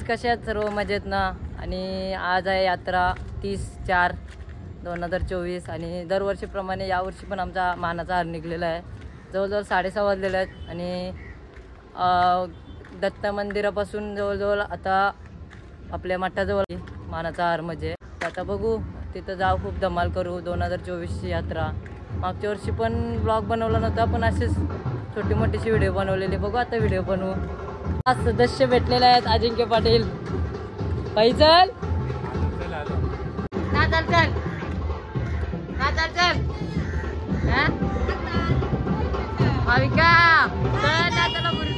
कशा आहेत सर्व मजेत ना? आणि आज आहे यात्रा 30/4/2024 आणि दरवर्षीप्रमाणे यावर्षी पण आमचा मानाचा हार निघलेला आहे. जवळजवळ 6:30 वाजलेले आहेत आणि दत्त मंदिरापासून जवळजवळ आता आपल्या मठाजवळ मानाचा हार म्हणजे आता बघू तिथं जाऊ, खूप धमाल करू. 2024ची यात्रा. मागच्या वर्षी पण ब्लॉग बनवला नव्हता, पण असेच छोटी मोठीशी व्हिडिओ बनवलेली. बघू आता व्हिडिओ बनवू. आज सदस्य भेटलेले आहेत अजिंक्य पाटील. फैजल ना चल चल ना चल चल भाविका चल ना चला बुरी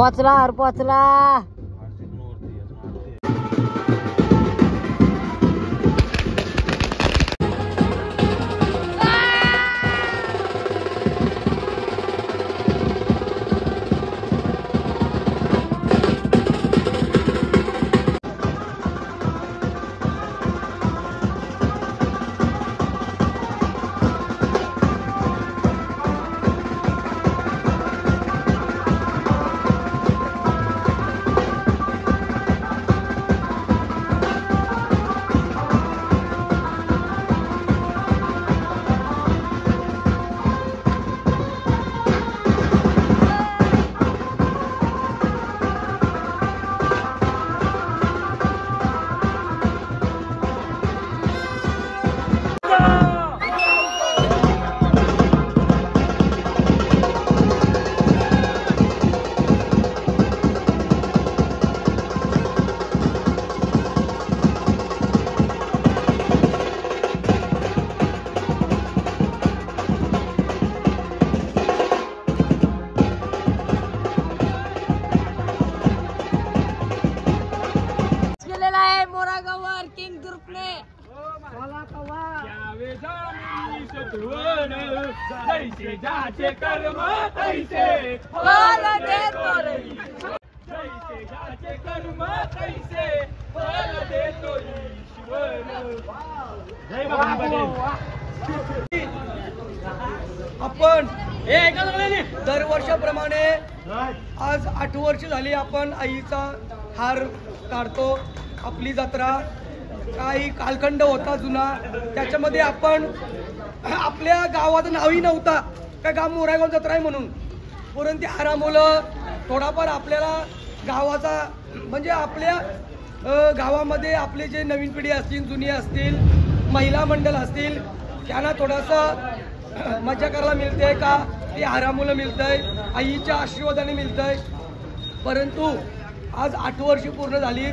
पोचला हर पोचला. ज्याचे कर्म तैसे फल देतो रे. ज्याचे कर्म तैसे फल देतो ईश्वर. आपण दरवर्षाप्रमाणे आज 8 वर्ष झाली आपण आईचा हार काढतो. आपली जत्रा काही कालखंड होता जुना, त्याच्यामध्ये आपण आपल्या गावाचं नावही नव्हता काय गाव मोरागाव जत्रा आहे म्हणून, परंतु त्या हारामुळं थोडाफार आपल्याला गावाचा म्हणजे आपल्या गावामध्ये आपले जे नवीन पिढी असतील, जुनी असतील, महिला मंडळ असतील, त्यांना थोडासा मजा करायला मिळते का ते हारामुळं मिळतंय, आईच्या आशीर्वादाने मिळतंय. परंतु आज 8 वर्ष पूर्ण झाली,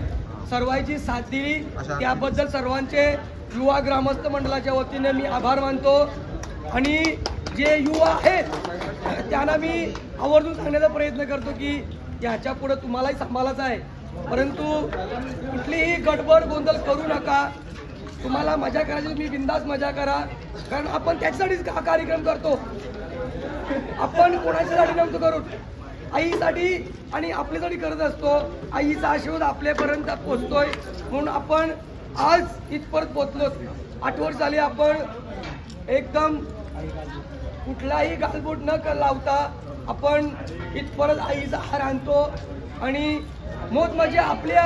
सर्वांची साथ दिली, त्याबद्दल सर्वांचे युवा ग्रामस्थ मंडळाच्या वतीने मी आभार मानतो. आणि जे युवा आहेत त्यांना मी आवर्जून सांगण्याचा प्रयत्न करतो की याच्या पुढे तुम्हालाही सांभाळायचं आहे, परंतु कुठलीही गडबड गोंधळ करू नका. तुम्हाला मजा करायची मी बिंदास मजा करा, कारण आपण त्याच्यासाठीच हा कार्यक्रम करतो. आपण कोणाच्यासाठी नव्हतो करू, आईसाठी आणि आपल्यासाठी करत असतो. आईचा आशीर्वाद आपल्यापर्यंत पोचतोय म्हणून आपण आज इथपर्यंत पोचलो. 8 वर्ष झाली आपण एकदम कुठलाही गालबोट न लावता आपण इथपर्यंत आईचा हार आणतो. आणि मोठ म्हणजे आपल्या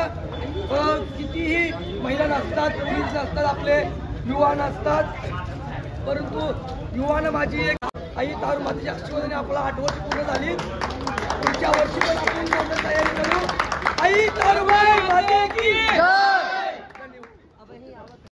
कितीही महिला नसतात, पुरुष नसतात, आपले युवा नसतात, परंतु युवानं माझी एक आई तारू मातेच्या आशीर्वादाने आपला 8 वर्ष पूर्ण झाली. पुढच्या वर्षी पण आपण